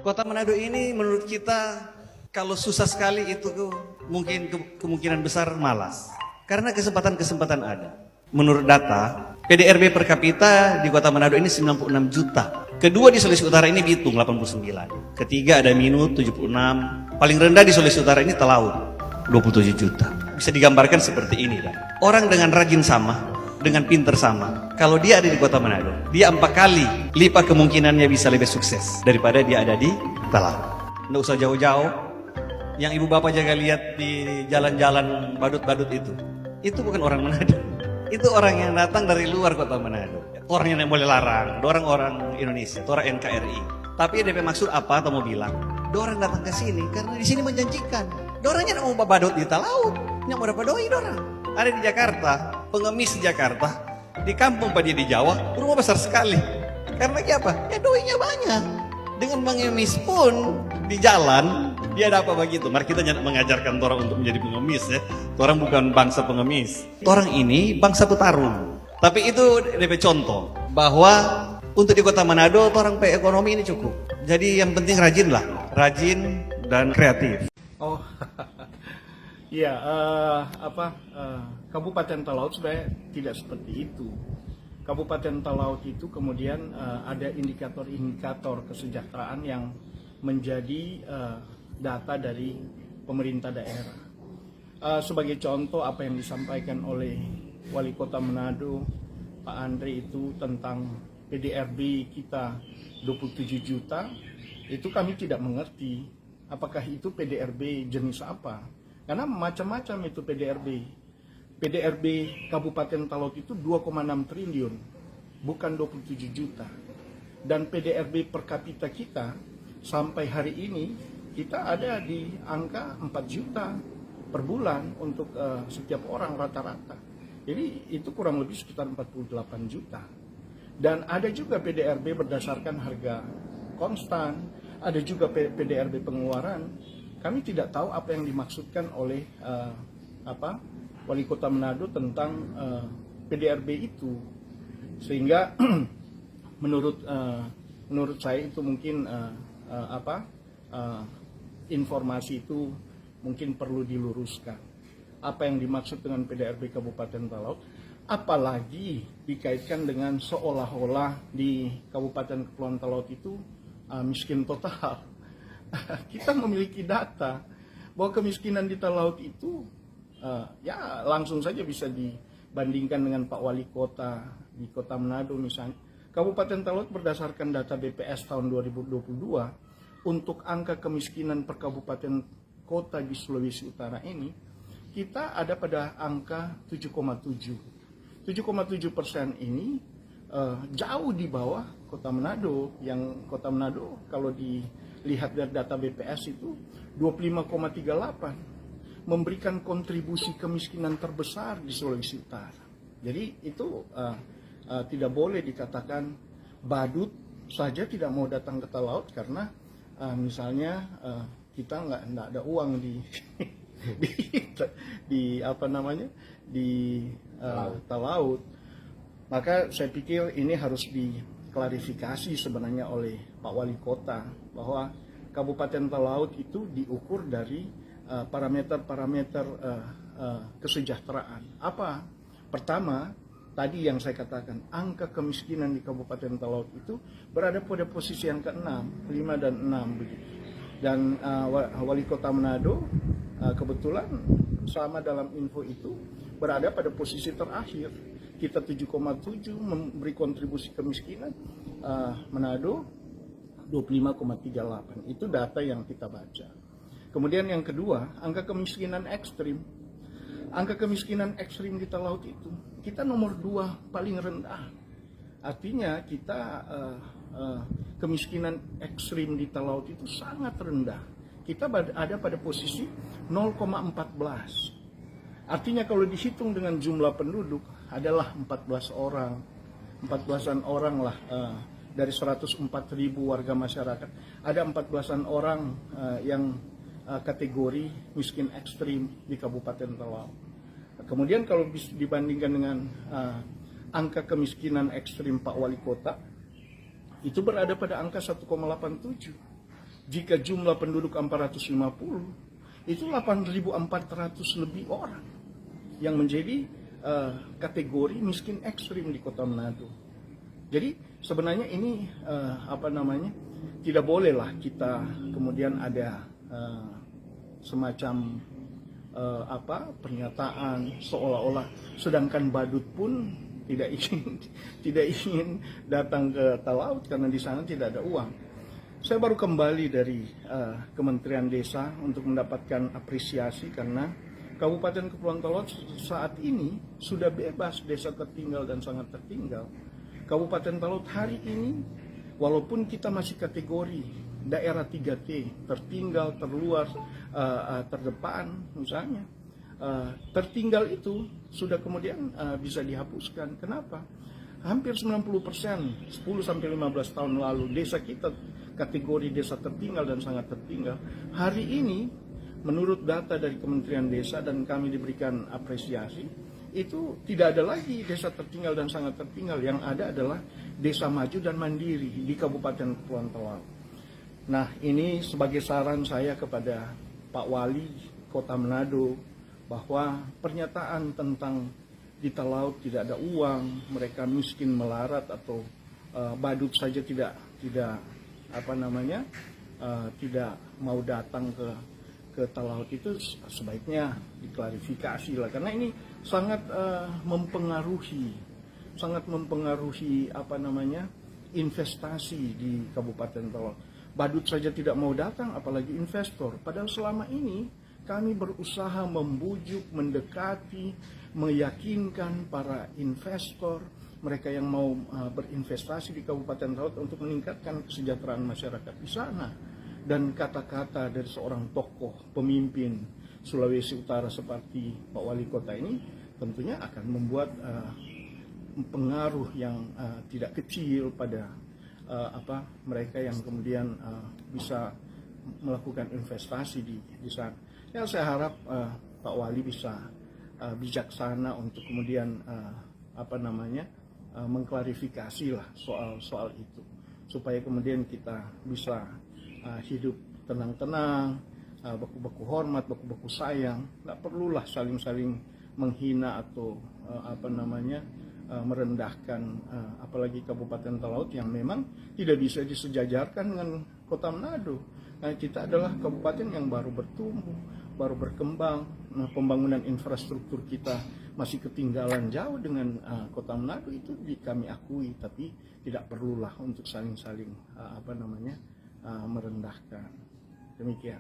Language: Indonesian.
Kota Manado ini menurut kita kalau susah sekali itu mungkin kemungkinan besar malas. Karena kesempatan-kesempatan ada. Menurut data, PDRB per kapita di Kota Manado ini 96 juta. Kedua di Sulawesi Utara ini Bitung 89. Ketiga ada Minut 76. Paling rendah di Sulawesi Utara ini Talaut 27 juta. Bisa digambarkan seperti ini dan orang dengan rajin sama, dengan pinter sama. Kalau dia ada di Kota Manado, dia 4 kali lipat kemungkinannya bisa lebih sukses daripada dia ada di Talaut. Nggak usah jauh-jauh. Yang ibu bapak jaga lihat di jalan-jalan badut-badut itu bukan orang Manado. Itu orang yang datang dari luar Kota Manado. Orang yang boleh larang, orang Indonesia, orang NKRI. Tapi DP maksud apa atau mau bilang? Orang datang ke sini karena di sini menjanjikan. Orangnya mau badut di Talaut, yang mau dapat doi orang. Ada di Jakarta, pengemis di Jakarta, di kampung pada di Jawa, rumah besar sekali. Karena apa? Ya doinya banyak. Dengan mengemis pun di jalan dia ada apa begitu. Mari kita jangan mengajarkan orang untuk menjadi pengemis ya. Orang bukan bangsa pengemis. Orang ini bangsa petarung. Tapi itu DP contoh bahwa untuk di Kota Manado orang ekonomi ini cukup. Jadi yang penting rajin lah, rajin dan kreatif. Oh, iya, Kabupaten Talaut sebenarnya tidak seperti itu. Kabupaten Talaut itu kemudian ada indikator-indikator kesejahteraan yang menjadi data dari pemerintah daerah. Sebagai contoh apa yang disampaikan oleh Wali Kota Manado, Pak Andre itu tentang PDRB kita 27 juta, itu kami tidak mengerti apakah itu PDRB jenis apa. Karena macam-macam itu PDRB. PDRB Kabupaten Talaut itu 2,6 triliun, bukan 27 juta. Dan PDRB per kapita kita sampai hari ini kita ada di angka 4 juta per bulan untuk setiap orang rata-rata. Jadi itu kurang lebih sekitar 48 juta. Dan ada juga PDRB berdasarkan harga konstan, ada juga PDRB pengeluaran. Kami tidak tahu apa yang dimaksudkan oleh Wali Kota Manado tentang PDRB itu, sehingga menurut saya itu mungkin informasi itu mungkin perlu diluruskan. Apa yang dimaksud dengan PDRB Kabupaten Talaut, apalagi dikaitkan dengan seolah-olah di Kabupaten Kepulauan Talaut itu miskin total. Kita memiliki data bahwa kemiskinan di Talaut itu ya langsung saja bisa dibandingkan dengan Pak Wali Kota di Kota Manado misalnya. Kabupaten Talaut berdasarkan data BPS tahun 2022 untuk angka kemiskinan per kabupaten kota di Sulawesi Utara ini kita ada pada angka 7,7%. 7,7% ini jauh di bawah Kota Manado, yang Kota Manado kalau dilihat dari data BPS itu 25,38, memberikan kontribusi kemiskinan terbesar di Sulawesi Utara. Jadi itu tidak boleh dikatakan badut saja tidak mau datang ke Talaut karena misalnya kita nggak ada uang di Talaut. Maka saya pikir ini harus diklarifikasi sebenarnya oleh Pak Wali Kota bahwa Kabupaten Talaut itu diukur dari parameter-parameter kesejahteraan. Apa? Pertama, tadi yang saya katakan, angka kemiskinan di Kabupaten Talaut itu berada pada posisi yang ke-6, 5 dan 6 begitu. Dan Wali Kota Manado kebetulan sama dalam info itu berada pada posisi terakhir. Kita 7,7 memberi kontribusi kemiskinan, Manado 25,38. Itu data yang kita baca. Kemudian yang kedua, angka kemiskinan ekstrim. Angka kemiskinan ekstrim di Talaut itu kita nomor 2 paling rendah. Artinya kita kemiskinan ekstrim di Talaut itu sangat rendah. Kita ada pada posisi 0,14. Artinya kalau dihitung dengan jumlah penduduk adalah 14 orang. 14-an orang lah dari 104.000 warga masyarakat. Ada 14-an orang yang kategori miskin ekstrim di Kabupaten Talaut. Kemudian kalau dibandingkan dengan angka kemiskinan ekstrim Pak Wali Kota, itu berada pada angka 1,87. jika jumlah penduduk 450, itu 8.400 lebih orang yang menjadi kategori miskin ekstrim di Kota Manado. Jadi sebenarnya ini tidak bolehlah kita kemudian ada semacam pernyataan seolah-olah sedangkan badut pun tidak ingin datang ke Talaut karena di sana tidak ada uang. Saya baru kembali dari Kementerian Desa untuk mendapatkan apresiasi karena Kabupaten Kepulauan Talaut saat ini sudah bebas desa tertinggal dan sangat tertinggal. Kabupaten Talaut hari ini walaupun kita masih kategori daerah 3T, tertinggal, terluar, terdepan misalnya, tertinggal itu sudah kemudian bisa dihapuskan. Kenapa? Hampir 90%, 10-15 tahun lalu desa kita kategori desa tertinggal dan sangat tertinggal. Hari ini menurut data dari Kementerian Desa dan kami diberikan apresiasi, itu tidak ada lagi desa tertinggal dan sangat tertinggal. Yang ada adalah desa maju dan mandiri di Kabupaten Kepulauan Talaut. Nah, ini sebagai saran saya kepada Pak Wali Kota Manado bahwa pernyataan tentang di Talaut tidak ada uang, mereka miskin melarat atau badut saja tidak mau datang ke Talaut itu sebaiknya diklarifikasi lah, karena ini sangat mempengaruhi investasi di Kabupaten Talaut. Badut saja tidak mau datang, apalagi investor. Padahal selama ini kami berusaha membujuk, mendekati, meyakinkan para investor, mereka yang mau berinvestasi di Kabupaten Talaut untuk meningkatkan kesejahteraan masyarakat di sana. Dan kata-kata dari seorang tokoh pemimpin Sulawesi Utara seperti Pak Wali Kota ini tentunya akan membuat pengaruh yang tidak kecil pada mereka yang kemudian bisa melakukan investasi di sana. Ya, saya harap Pak Wali bisa bijaksana untuk kemudian mengklarifikasi lah soal itu, supaya kemudian kita bisa hidup tenang-tenang, baku-baku hormat, baku-baku sayang. Nggak perlulah saling-saling menghina atau merendahkan, apalagi Kabupaten Talaut yang memang tidak bisa disejajarkan dengan Kota Manado. Nah, kita adalah kabupaten yang baru bertumbuh, baru berkembang. Nah, pembangunan infrastruktur kita masih ketinggalan jauh dengan Kota Manado, itu kami akui, tapi tidak perlulah untuk saling-saling merendahkan. Demikian.